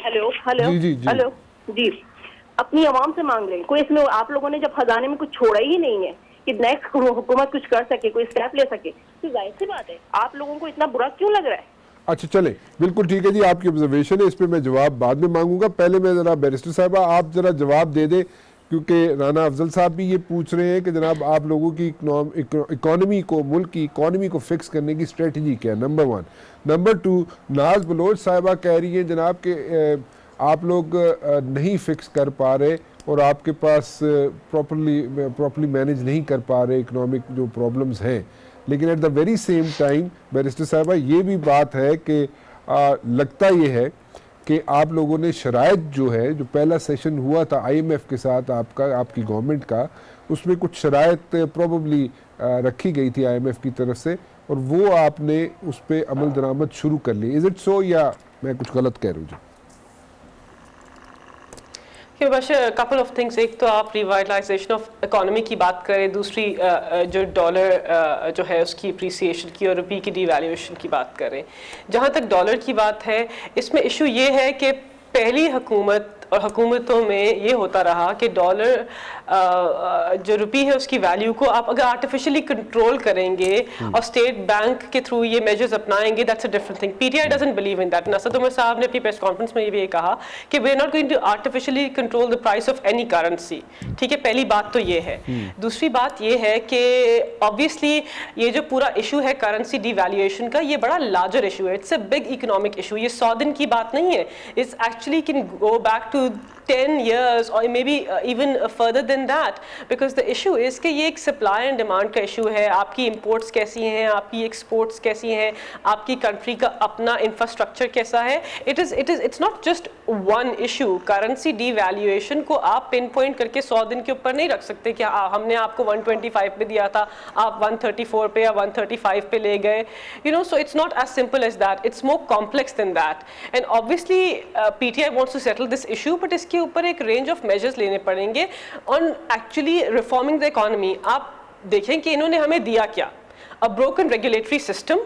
हेलो हेलो हेलो जी, अपनी आवाम से मांग रहे हैं। कोई इसमें आप लोगों ने जब खजाने में कुछ छोड़ा ही नहीं है कि नेक्स्ट हुकूमत कुछ कर सके, कोई स्टेप ले सके, तो जाहिर सी बात है आप लोगों को इतना बुरा क्यों लग रहा है? अच्छा चले, बिल्कुल ठीक है जी, आपकी ऑब्जर्वेशन है, इस पे मैं जवाब बाद में मांगूंगा। पहले मैं जरा बैरिस्टर साहबा आप जरा जवाब दे दे, क्योंकि राना अफजल साहब भी ये पूछ रहे हैं कि जनाब आप लोगों की इकोनॉमी को, मुल्क की इकोनॉमी को फिक्स करने की स्ट्रेटजी क्या है, नंबर 1। नंबर 2, नाज बलोच साहिबा कह रही है जनाब कि आप लोग नहीं फिक्स कर पा रहे और आपके पास प्रॉपर्ली मैनेज नहीं कर पा रहे इकोनॉमिक जो प्रॉब्लम्स हैं। लेकिन at the very same time barrister साहिबा ये भी बात है कि लगता ये है कि आप लोगों ने शराइत जो है, जो पहला सेशन हुआ था IMF के साथ आपकी गवर्नमेंट का, उसमें कुछ शराइत प्रोबेबली रखी गई थी IMF की तरफ से और वो आपने उस पर अमल दरामद शुरू कर ली। इज इट सो या मैं कुछ गलत कह रहा हूँ? कपल ऑफ थिंग्स, एक तो आप रिवाइटलाइजेशन ऑफ इकोनॉमी की बात करें, दूसरी जो डॉलर जो है उसकी अप्रिसिएशन की और रुपये की डिवैल्यूएशन की बात करें। जहाँ तक डॉलर की बात है, इसमें इशू ये है कि पहली हुकूमत और हुकूमतों में ये होता रहा कि डॉलर जो रुपये है उसकी वैल्यू को आप अगर आर्टिफिशियली कंट्रोल करेंगे और स्टेट बैंक के थ्रू ये मेजर्स अपनाएंगे, that's a different thing. PTI doesn't believe in that. Asad Umar साहब ने अपनी प्रेस कॉन्फ्रेंस में ये भी कहा कि we are not going to artificially control the price of any currency. ठीक है, पहली बात तो ये है। दूसरी बात ये है कि ऑब्वियसली ये जो पूरा इशू है करेंसी डिवैल्यूएशन का, ये बड़ा लार्जर इशू है, it's a big economic issue. ये 100 दिन की बात नहीं है, it's actually can go back to 10 years or maybe even further than that, because the issue is कि ये एक supply and demand का issue है। आपकी imports कैसी हैं, आपकी exports कैसी हैं, आपकी country का अपना infrastructure कैसा है। It's not just one issue। currency devaluation को आप pinpoint करके 100 दिन के ऊपर नहीं रख सकते कि हमने आपको 125 पे दिया था, आप 134 पे या 135 पे ले गए, you know, so it's not as simple as that, it's more complex than that। and obviously PTI wants to settle this issue, but इसके ऊपर एक रेंज ऑफ मेजर्स लेने पड़ेंगे on actually reforming the economy. आप देखें कि इन्होंने हमें दिया क्या, अ ब्रोकन रेगुलेटरी सिस्टम,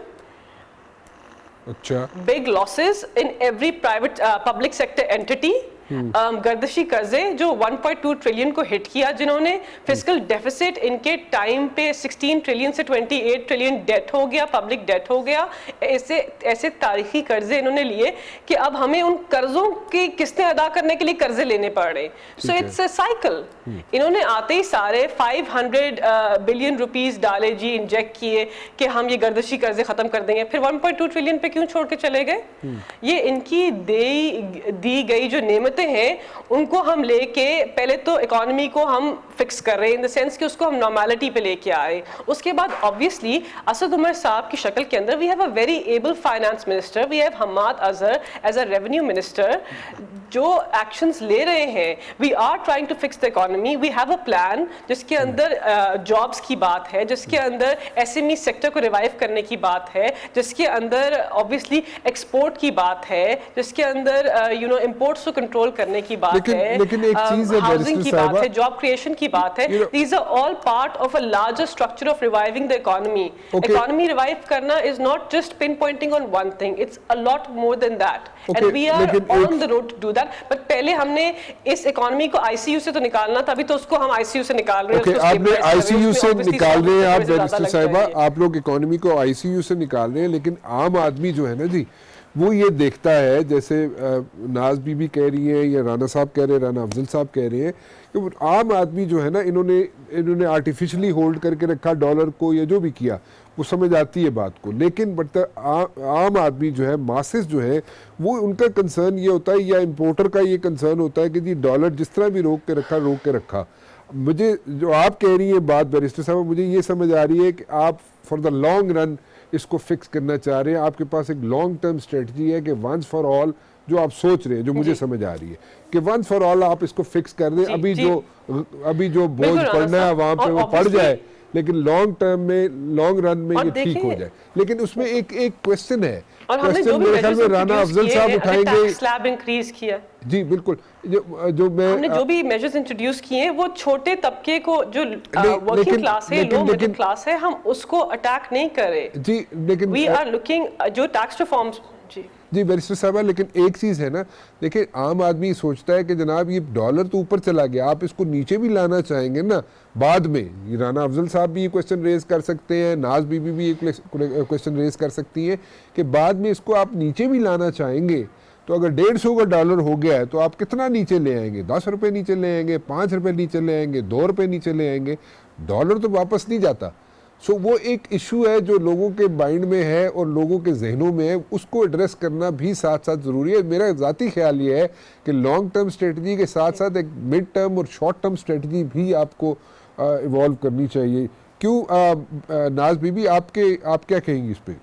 अच्छा, big losses in every private public sector entity, गर्दिशी कर्जे जो 1.2 ट्रिलियन को हिट किया, जिन्होंने फिस्कल डेफिसिट इनके टाइम पे 16 ट्रिलियन से 28 ट्रिलियन डेट हो गया, पब्लिक डेट हो गया। ऐसे तारीखी कर्जे इन्होंने लिए कि अब हमें उन कर्जों की किस्तें अदा करने के लिए कर्जे लेने पड़ रहे। So it's a cycle. इन्होंने आते ही सारे 500 बिलियन रुपीस डाले जी, इंजेक्ट किए कि हम ये गर्दिशी कर्जे खत्म कर देंगे, फिर 1.2 ट्रिलियन पे क्यों छोड़ के चले गए? ये इनकी दी गई जो नेमत हैं उनको हम लेके पहले तो इकोनॉमी को हम फिक्स कर रहे हैं, इन द सेंस कि उसको हम नॉर्मलिटी पे लेके आ रहे हैं। उसके बाद ऑब्वियसली असद उमर साहब की शक्ल के अंदर we have a very able finance minister, we have Hammad Azhar as a revenue minister, जो एक्शंस ले रहे हैं। We are trying to fix the economy, we have a plan जिसके अंदर जॉब्स की बात है, जिसके अंदर SME सेक्टर को रिवाइव करने की बात है, जिसके अंदर ऑब्वियसली एक्सपोर्ट की बात है, जिसके अंदर यू नो इंपोर्ट्स को कंट्रोल करने की बात है, लेकिन एक चीज है, हाउसिंग की बात है, जॉब क्रिएशन की बात है। These are all part of a larger structure of reviving the economy. Economy revive करना is not just pinpointing on one thing, it's a lot more than that, and we are on the road to do that। But पहले हमने इस economy को ICU से तो निकालना था, अभी तो उसको हम ICU से निकाल रहे हैं। आपने ICU से निकाल रहे हैं आप बैरिस्टर साहिबा, आप लोग इकोनॉमी को ICU से निकाल रहे हैं, लेकिन आम आदमी जो है ना जी, वो ये देखता है, जैसे नाज बीबी कह रही है या राना साहब कह रहे हैं, राना अफजल साहब कह रहे हैं कि आम आदमी जो है ना, इन्होंने आर्टिफिशियली होल्ड करके रखा डॉलर को, या जो भी किया वो समझ आती है बात को। लेकिन बट आम आदमी जो है, मासेस जो है, वो उनका कंसर्न ये होता है, या इम्पोर्टर का ये कंसर्न होता है कि जी डॉलर जिस तरह भी रोक के रखा। मुझे जो आप कह रही है बात बैरिस्टर साहब, मुझे ये समझ आ रही है कि आप फॉर द लॉन्ग रन इसको फिक्स करना चाह रहे हैं, आपके पास एक लॉन्ग टर्म स्ट्रेटजी है कि वंस फॉर ऑल जो आप सोच रहे हैं, जो मुझे समझ आ रही है कि वंस फॉर ऑल आप इसको फिक्स कर दें, अभी जो बोझ पड़ना है वहां पे वो पड़ जाए, लेकिन लॉन्ग टर्म में, लॉन्ग रन में और ये ठीक हो देखिए- जाए। लेकिन उसमें एक क्वेश्चन है, और हमने जो क्वेश्चन भी मेरे ख्याल में measures राना introduce अफजल किए साहब हैं, अगर उठाएंगे। tax slab increase किया, जी बिल्कुल, जो मैं हमने जो भी मेजर्स इंट्रोड्यूस किए हैं वो छोटे तबके को, जो वर्किंग लेकिन- क्लास है, लेकिन- लो मिडिल लेकिन- क्लास है, हम उसको अटैक नहीं कर रहे। जी लेकिन वी आर लुकिंग जो टैक्स रिफॉर्म्स। जी बैरिस्टर साहब, लेकिन एक चीज़ है ना, देखिए आम आदमी सोचता है कि जनाब ये डॉलर तो ऊपर चला गया, आप इसको नीचे भी लाना चाहेंगे ना बाद में। ये राना अफजल साहब भी ये क्वेश्चन रेज कर सकते हैं, नाज बीबी भी ये क्वेश्चन रेज कर सकती हैं कि बाद में इसको आप नीचे भी लाना चाहेंगे तो अगर 150 का डॉलर हो गया है तो आप कितना नीचे ले आएंगे? 10 रुपये नीचे ले आएंगे, 5 रुपये नीचे ले आएंगे, 2 रुपये नीचे ले आएंगे? डॉलर तो वापस नहीं जाता। सो वो एक इशू है जो लोगों के माइंड में है और लोगों के जहनों में है, उसको एड्रेस करना भी साथ साथ ज़रूरी है। मेरा ज़ाती ख्याल ये है कि लॉन्ग टर्म स्ट्रेटजी के साथ साथ एक मिड टर्म और शॉर्ट टर्म स्ट्रेटजी भी आपको इवॉल्व करनी चाहिए। क्यों नाज बीबी, आप क्या कहेंगी इस पर?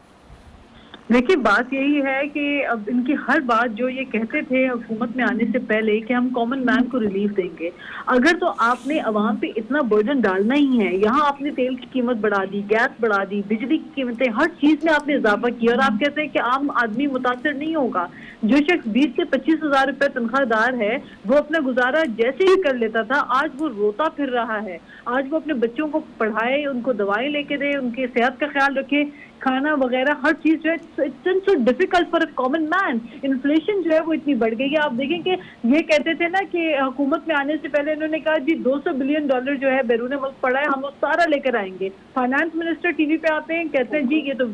देखिए बात यही है कि अब इनकी हर बात जो ये कहते थे हुकूमत में आने से पहले कि हम कॉमन मैन को रिलीफ देंगे, अगर तो आपने अवाम पे इतना बर्डन डालना ही है, यहाँ आपने तेल की कीमत बढ़ा दी, गैस बढ़ा दी, बिजली की कीमतें, हर चीज में आपने इजाफा किया और आप कहते हैं कि आम आदमी मुतासर नहीं होगा। जो शख्स 20 से 25 हजार रुपए तनख्वाहदार है वो अपना गुजारा जैसे ही कर लेता था, आज वो रोता फिर रहा है। आज वो अपने बच्चों को पढ़ाए, उनको दवाएं लेके दे, उनकी सेहत का ख्याल रखे, खाना वगैरह हर चीज जो है, it's so difficult for a common man. Inflation जो है वो इतनी बढ़ गई है। आप देखें कि ये कहते थे ना कि हुकूमत में आने से पहले इन्होंने कहा जी $200 बिलियन जो है बैरून मुल्क पड़ा है, हम वो सारा लेकर आएंगे। फाइनेंस मिनिस्टर टीवी पे आते हैं, कहते हैं जी ये तो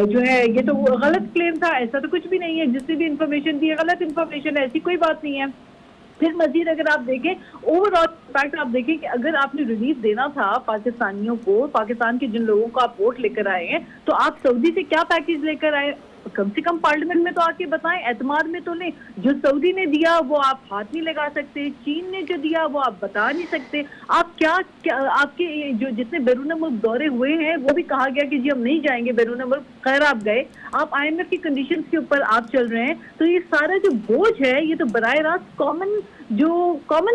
जो है ये तो गलत क्लेम था, ऐसा तो कुछ भी नहीं है, जिसने भी इंफॉर्मेशन दी है गलत इंफॉर्मेशन है, ऐसी कोई बात नहीं है। फिर मजीद अगर आप देखें ओवरऑल इम्पैक्ट, आप देखें कि अगर आपने रिलीफ देना था पाकिस्तानियों को, पाकिस्तान के जिन लोगों को आप वोट लेकर आए हैं, तो आप सऊदी से क्या पैकेज लेकर आए? कम से कम पार्लियामेंट में तो आके बताएं, एतमाद में तो नहीं। जो सऊदी ने दिया वो आप हाथ नहीं लगा सकते, चीन ने जो दिया वो आप बता नहीं सकते। आप क्या आपके जो जितने बैरून मुल्क दौरे हुए हैं वो भी कहा गया कि जी हम नहीं जाएंगे बैरून मुल्क, खैर आप गए। आप IMF की कंडीशंस के ऊपर आप चल रहे हैं, तो ये सारा जो बोझ है ये तो बराह रास्त कॉमन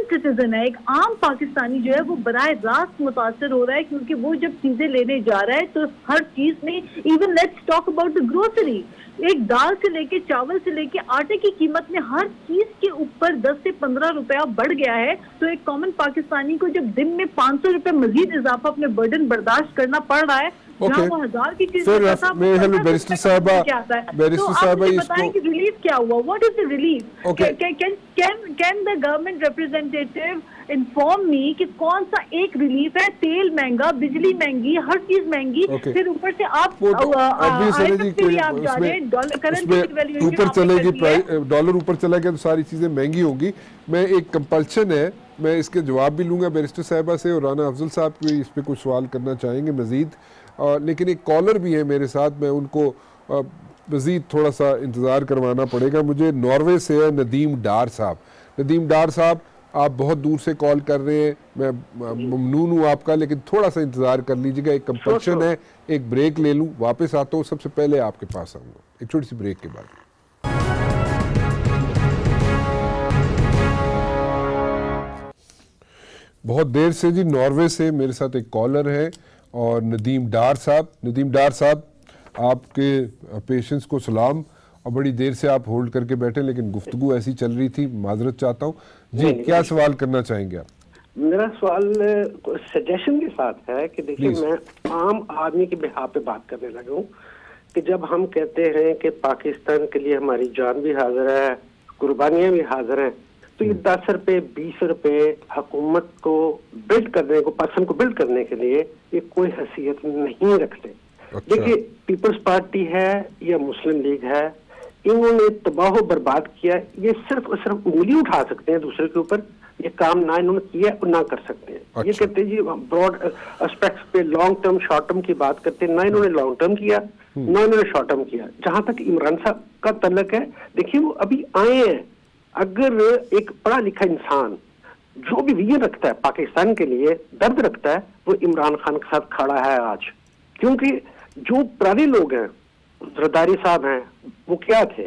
सिटीजन है, एक आम पाकिस्तानी जो है वो बराह रास्त मुतासर हो रहा है, क्योंकि वो जब चीजें लेने जा रहा है तो हर चीज में, even let's talk about the grocery, एक दाल से लेके चावल से लेके आटे की कीमत में हर चीज के ऊपर 10 से 15 रुपया बढ़ गया है। तो एक कॉमन पाकिस्तानी को जब दिन में 500 रुपए मजीद इजाफा अपने बर्डन बर्दाश्त करना पड़ रहा है, जहाँ वो 1000 की चीज बैरिस्टर साहबा बताएं कि रिलीफ क्या हुआ, what is the relief? Can the government representative inform me कि कौन सा एक रिलीफ है? तेल महंगा, बिजली महंगी, हर चीज महंगी, फिर ऊपर से आप डॉलर ऊपर चला गया तो सारी चीजें महंगी होगी। मैं एक कंपल्शन है, मैं इसके जवाब भी लूंगा बैरिस्टर साहिबा से, और राना अफजल साहब भी इस पे कुछ सवाल करना चाहेंगे मजीद, लेकिन एक कॉलर भी है मेरे साथ, मैं उनको मजीद थोड़ा सा इंतज़ार करवाना पड़ेगा मुझे। नॉर्वे से है नदीम डार साहब। नदीम डार साहब, आप बहुत दूर से कॉल कर रहे हैं, मैं ममनून हूँ आपका, लेकिन थोड़ा सा इंतज़ार कर लीजिएगा, एक कंपल्शन है, एक ब्रेक ले लूँ, वापस आता हूँ, सबसे पहले आपके पास आऊँगा एक छोटी सी ब्रेक के बाद। बहुत देर से जी नॉर्वे से मेरे साथ एक कॉलर है और नदीम डार साहब आपके पेशेंस को सलाम, और बड़ी देर से आप होल्ड करके बैठे, लेकिन गुफ्तगू ऐसी चल रही थी, माजरत चाहता हूँ जी। क्या सवाल करना चाहेंगे आप? मेरा सवाल सजेशन के साथ है कि देखिए, मैं आम आदमी के बिहाफ पे बात करने लगा हूँ कि जब हम कहते हैं कि पाकिस्तान के लिए हमारी जान भी हाजिर है, कुर्बानियां भी हाजिर हैं, तो ये 10 रुपए 20 रुपए हुकूमत को बिल्ड करने को, पर्सन को बिल्ड करने के लिए ये कोई हैसियत नहीं रखते। अच्छा। देखिए, पीपल्स पार्टी है या मुस्लिम लीग है, इन्होंने तबाह बर्बाद किया, ये सिर्फ और सिर्फ उंगली उठा सकते हैं दूसरे के ऊपर, ये काम ना इन्होंने किया और ना कर सकते हैं। अच्छा। ये कहते हैं जी ब्रॉड एस्पेक्ट्स पे लॉन्ग टर्म शॉर्ट टर्म की बात करते हैं, ना इन्होंने लॉन्ग टर्म किया ना इन्होंने शॉर्ट टर्म किया। जहां तक इमरान साहब का तल्लक है, देखिए वो अभी आए हैं, अगर एक पढ़ा लिखा इंसान जो भी विजन रखता है पाकिस्तान के लिए, दर्द रखता है, वो इमरान खान के साथ खड़ा है आज। क्योंकि जो पुराने लोग हैं, जरदारी साहब हैं, वो क्या थे,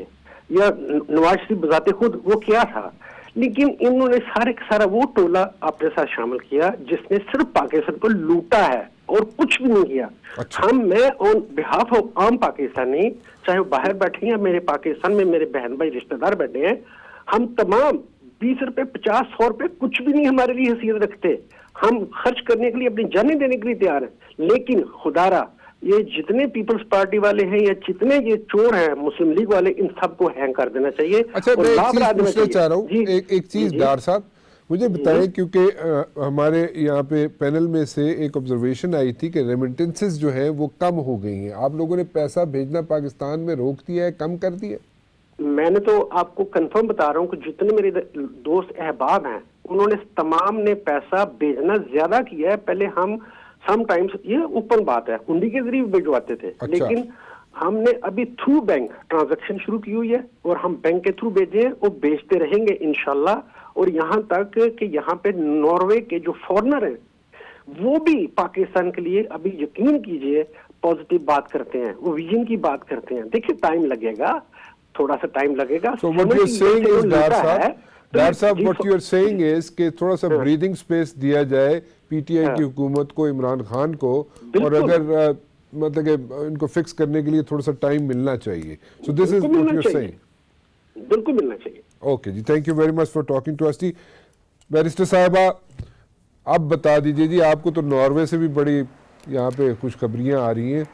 या नवाज शरीफ बजाते खुद वो क्या था, लेकिन इन्होंने सारे का सारा वो टोला अपने साथ शामिल किया जिसने सिर्फ पाकिस्तान को लूटा है और कुछ भी नहीं किया। अच्छा। मैं ऑन बिहाफ ऑफ आम पाकिस्तानी, चाहे वो बाहर बैठे हैं या मेरे पाकिस्तान में मेरे बहन भाई रिश्तेदार बैठे हैं, हम तमाम 20 रुपए 50 100 रुपए कुछ भी नहीं हमारे लिए हैसियत रखते। हम खर्च करने के लिए अपनी जानें देने के लिए तैयार हैं। लेकिन खुदारा ये जितने पीपल्स पार्टी वाले हैं या जितने ये चोर हैं मुस्लिम लीग वाले, इन सबको हैंग कर देना चाहिए। अच्छा, और मैं एक लाभ चीज ला देना पूछना चाहिए। चाह रहा हूँ, जी, एक चीज जी, डार साहब मुझे बताएं, क्योंकि हमारे यहाँ पे पैनल में से एक ऑब्जर्वेशन आई थी कि रेमिटेंसेस जो है वो कम हो गई हैं। आप लोगों ने पैसा भेजना पाकिस्तान में रोक दिया है, कम कर दिया? मैंने तो आपको कंफर्म बता रहा हूँ कि जितने मेरे दोस्त अहबाब हैं उन्होंने तमाम ने पैसा भेजना ज्यादा किया है। पहले हम समटाइम्स, ये ओपन बात है, हुंडी के जरिए भिजवाते थे। अच्छा। लेकिन हमने अभी थ्रू बैंक ट्रांजैक्शन शुरू की हुई है और हम बैंक के थ्रू भेजे हैं और भेजते रहेंगे इंशाल्लाह। और यहाँ तक कि यहाँ पे नॉर्वे के जो फॉरेनर हैं वो भी पाकिस्तान के लिए अभी यकीन कीजिए पॉजिटिव बात करते हैं, वो विजन की बात करते हैं। देखिए टाइम लगेगा, थोड़ा सा टाइम लगेगा। So what you're saying is, डार साहब, what you're saying is कि थोड़ा सा ब्रीदिंग स्पेस दिया जाए पीटीआई की हुकूमत को, इमरान खान को, और अगर मतलब कि इनको फिक्स करने के लिए थोड़ा सा टाइम मिलना चाहिए। So this is what you are saying. बिल्कुल मिलना चाहिए। ओके जी, thank you very much for talking to us. जी बैरिस्टर साहिबा, आप बता दीजिए जी, आपको तो नॉर्वे से भी बड़ी यहाँ पे खुशखबरियाँ आ रही हैं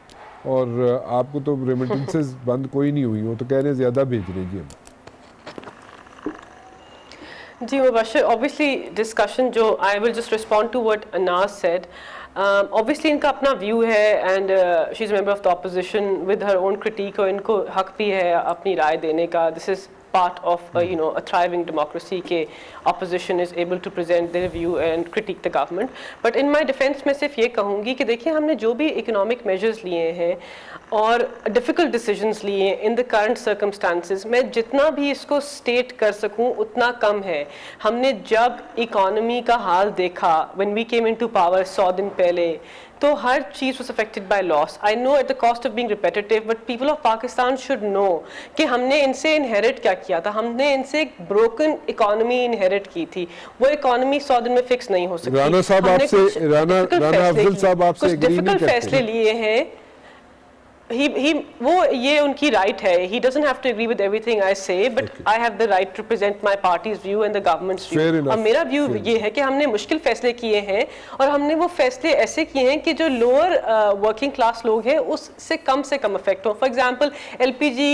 और आपको तो रेमिटेंसेस बंद कोई नहीं हुई, वो तो कह रहे हैं ज़्यादा भेज रहे जी हम। जी मुबशर, ऑब्वियसली डिस्कशन जो, I will just respond to what अनाज सेड। ऑब्वियसली इनका अपना व्यू है and she is member of the opposition with her own critic, और इनको हक भी है अपनी राय देने का। This is part of a thriving democracy के opposition is able to present their view and critique the government. But in my defense मैं सिर्फ ये कहूँगी कि देखिए हमने जो भी economic measures लिए हैं और difficult decisions लिए in the current circumstances, मैं जितना भी इसको state कर सकूँ उतना कम है। हमने जब economy का हाल देखा when we came into power 100 दिन पहले, तो हर चीज़ was affected by loss. I know at the cost of being repetitive, but people of Pakistan should know कि हमने इनसे inherit क्या किया था। हमने इनसे एक broken economy inherit की थी। वो economy 100 दिन में fix नहीं हो सकती। राना साहब आपसे, राना अफजल साहब आपसे कुछ difficult फैसले लिए हैं। वो ये उनकी right है। He doesn't have to agree with everything I say, but I have the right to present my party's view and the government's view. Fair enough. और मेरा व्यू ये है कि हमने मुश्किल फैसले किए हैं और हमने वो फैसले ऐसे किए हैं कि जो लोअर वर्किंग क्लास लोग हैं उससे कम इफेक्ट हो। फॉर एग्जांपल LPG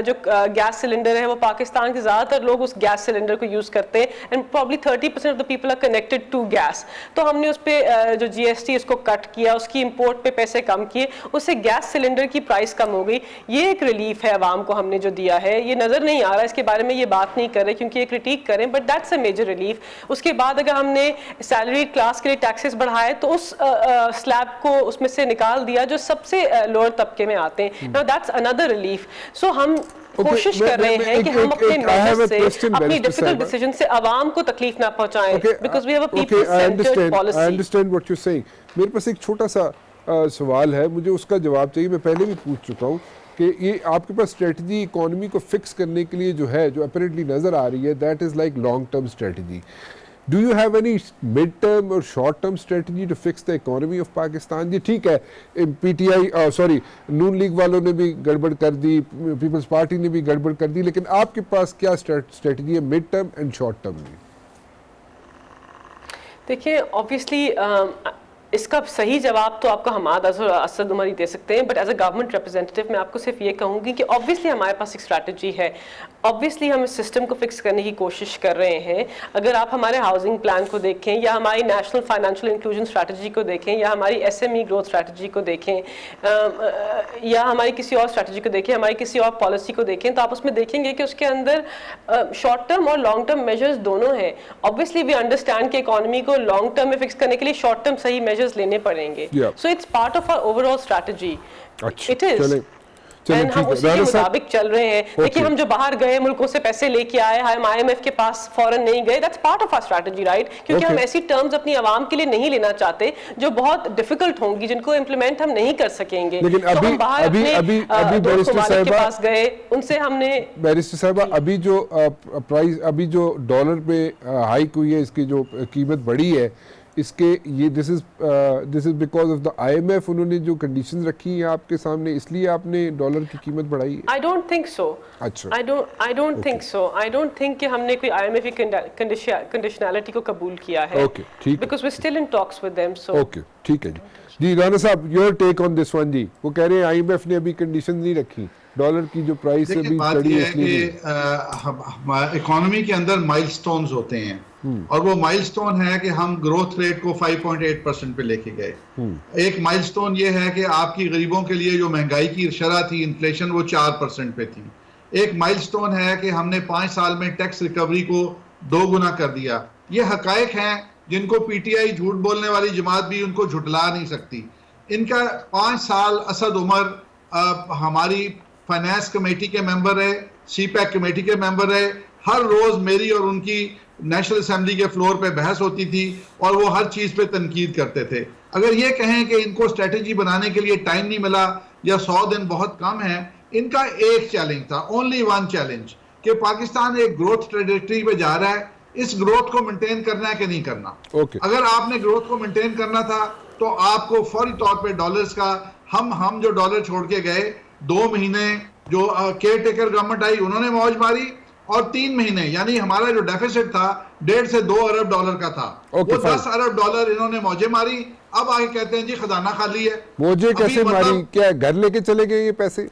जो गैस सिलेंडर है, वो पाकिस्तान के ज़्यादातर लोग उस गैस सिलेंडर को यूज़ करते हैं and probably 30% of the people are connected to gas. तो हमने उस पर जो GST उसको कट किया, उसकी इम्पोर्ट पे पैसे कम किए, उससे गैस सिलेंडर की प्राइस कम हो गई। ये एक रिलीफ है आवाम को हमने जो दिया है। ये नजर नहीं आ रहा, इसके बारे में ये बात नहीं कर रहे क्योंकि ये क्रिटिक करें, but that's a major relief. उसके बाद अगर हमने सैलरी क्लास के लिए टैक्सेस बढ़ाए तो उस स्लैब को उसमें से निकाल दिया जो सबसे लोअर तबके में आते हैं। Now that's another relief. So हम कोशिश कर रहे हैं कि हम अपने मेजर्स से, अपनी डिफिकल्ट डिसीजन से आवाम को तकलीफ ना पहुंचाएं, because we have a people centred policy. I understand what you are saying. मेरे पास एक छोटा सा सवाल है, मुझे उसका जवाब चाहिए। मैं पहले भी पूछ चुका हूँ कि ये आपके पास स्ट्रेटजी इकोनॉमी को फिक्स करने के लिए जो है, जो अपरेंटली नज़र आ रही है, that is like long term strategy. Do you have any mid term और short term strategy to fix the economy of Pakistan? जी ठीक है, PTI नून लीग वालों ने भी गड़बड़ कर दी, पीपल्स पार्टी ने भी गड़बड़ कर दी, लेकिन आपके पास क्या स्ट्रेटजी है mid term and short term में? देखिए ऑब्वियसली इसका सही जवाब तो आपको हमाद असद उमर ही दे सकते हैं, but as a government representative मैं आपको सिर्फ ये कहूँगी कि ऑब्वियसली हमारे पास एक स्ट्रैटेजी है। ऑब्वियसली हम इस सिस्टम को फिक्स करने की कोशिश कर रहे हैं। अगर आप हमारे हाउसिंग प्लान को देखें या हमारी नेशनल फाइनेंशियल इंक्लूजन स्ट्रैटेजी को देखें या हमारी SME ग्रोथ स्ट्रैटेजी को देखें या हमारी किसी और स्ट्रैटेजी को देखें, हमारी किसी और पॉलिसी को देखें, तो आप उसमें देखेंगे कि उसके अंदर शॉर्ट टर्म और लॉन्ग टर्म मेजर्स दोनों हैं। ऑब्वियसली वी अंडरस्टैंड कि इकोनॉमी को लॉन्ग टर्म में फिक्स करने के लिए शॉर्ट टर्म सही मेजर्स लेने पड़ेंगे। So it's part of our overall strategy. It is. चलिए, and हम ठीक है। उसी के राणा साहब- मुताबिक चल रहे हैं। देखिए, हम जो बाहर गए मुल्कों से पैसे लेके आए, हम IMF के पास फौरन नहीं गए, that's part of our strategy, right? क्योंकि हम ऐसी टर्म्स अपनी आवाम के लिए नहीं लेना चाहते जो बहुत डिफिकल्ट होंगी, जिनको इम्प्लीमेंट हम नहीं कर सकेंगे। लेकिन तो हम बाहर अपने दोस्त ममालिक के पास गए, उनसे हमने बैरिस्टर साहबा अभी जो प्राइस, अभी जो डॉलर पे हाइक हुई है, इसकी जो कीमत बढ़ी है, इसके ये this is because of the IMF, उन्होंने जो कंडीशंस रखी हैं आपके सामने, इसलिए आपने डॉलर की कीमत बढ़ाई है? I don't think so. अच्छा, I don't think so. I don't think कि हमने कोई IMF की कंडीशनैलिटी को कबूल किया है। ओके, ठीक है। Because we still in talks with them. So okay, ठीक है जी। राणा साहब, your take on this one जी। वो कह रहे हैं IMF ने अभी कंडीशन नहीं रखी, डॉलर की जो प्राइस देखिए, अभी बात चढ़ी यह है है इसलिए कि इकोनॉमी के अंदर माइलस्टोन्स होते हैं, और वो माइलस्टोन है कि हम ग्रोथ रेट को 5.8% पे लेके गए। एक माइलस्टोन ये है कि आपकी गरीबों के लिए जो महंगाई की शरह थी, इन्फ्लेशन, वो 4% पे थी। एक माइलस्टोन है कि हमने 5 साल में टैक्स रिकवरी को 2 गुना कर दिया। ये हकायक हैं जिनको PTI झूठ बोलने वाली जमात भी उनको झुटला नहीं सकती। इनका 5 साल असद उमर हमारी फाइनेंस कमेटी के मेंबर रहे, CPEC कमेटी के मेंबर रहे। हर रोज मेरी और उनकी नेशनल असेंबली के फ्लोर पे बहस होती थी और वो हर चीज पे तनकीद करते थे। अगर ये कहें कि इनको स्ट्रेटेजी बनाने के लिए टाइम नहीं मिला या 100 दिन बहुत कम है, इनका एक चैलेंज था, ओनली वन चैलेंज, कि पाकिस्तान एक ग्रोथ ट्रेजेक्टरी पे जा रहा है, इस ग्रोथ को मेंटेन करना है कि नहीं करना। अगर आपने ग्रोथ को मेंटेन करना था तो आपको फौरी तौर पे डॉलर्स का, हम जो डॉलर छोड़ के गए, 2 महीने जो केयर टेकर गवर्नमेंट आई उन्होंने मौज मारी, और 3 महीने यानी हमारा जो डेफिसिट था 1.5 से 2 अरब डॉलर का था, वो 10 अरब डॉलर इन्होंने मौजे मारी। अब आगे कहते हैं जी खजाना खाली है। मौजे कैसे मारी? क्या घर लेके चले गए ये पैसे?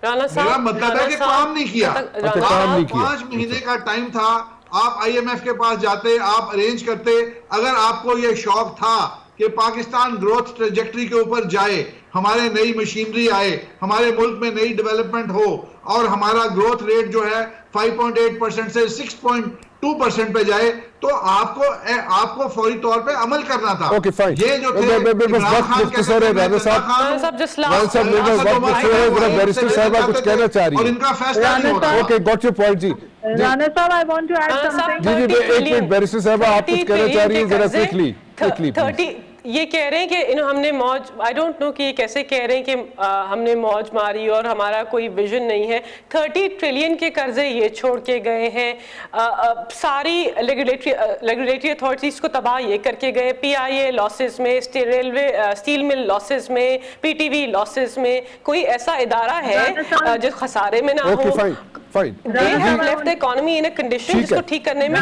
मेरा मतलब है कि काम नहीं किया। काम नहीं किया। 5 महीने का टाइम था, आप IMF के पास जाते, आप अरेंज करते। अगर आपको ये शौक था कि पाकिस्तान ग्रोथ ट्रेजेक्टरी के ऊपर जाए, हमारे नई मशीनरी आए, हमारे मुल्क में नई डेवलपमेंट हो, और हमारा ग्रोथ रेट जो है 5.8% से 6.2% पे जाए, तो आपको फौरी तौर पे अमल करना था। Okay, fine. ये जो थे बैरिस्टर साहबा कुछ कहना चाह रही है, और इनका फैसला नहीं हो रहा। ओके, गॉट योर पॉइंट जी। राणा साहब, I want to add something. जी, एक मिनट बैरिस्टर साहबा, आप कुछ कहना चाह रही हैं, जरा क्विकली। 30 ये कह रहे हैं कि हमने मौज, आई डोंट नो कि ये कैसे कह रहे हैं कि हमने मौज मारी और हमारा कोई विजन नहीं है। 30 ट्रिलियन के कर्जे ये छोड़ के गए हैं, सारी रेगुलेटरी अथॉरिटीज को तबाह ये करके गए, PIA लॉसेस में, स्टील मिल लॉसेस में, PTV लॉसेस में। कोई ऐसा इदारा है जो खसारे में ना हो? Fine. They have left the economy in a condition जिसको ठीक करने में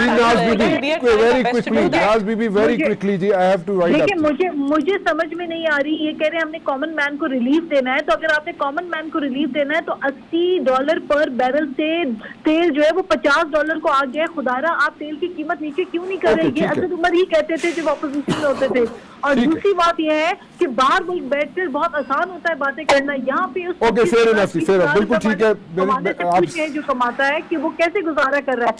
very quickly ji, I have to write up। देखिए, मुझे समझ में नहीं आ रही, ये कह रहे हैं हमने कॉमन मैन को रिलीफ देना है, तो अगर आपने कॉमन मैन को रिलीफ देना है तो $80 पर बैरल से तेल जो है वो $50 को आ गया। खुदारा, आप तेल की कीमत नीचे क्यों नहीं कर रहे? ये असद उमर ही कहते थे जब ऑपोजिशन में होते थे। और दूसरी बात यह है कि बाहर मुल्क बैठकर बहुत आसान होता है बातें करना, यहाँ पे बिल्कुल ठीक है, जो कमाता है कि वो कैसे गुजारा कर रहा है।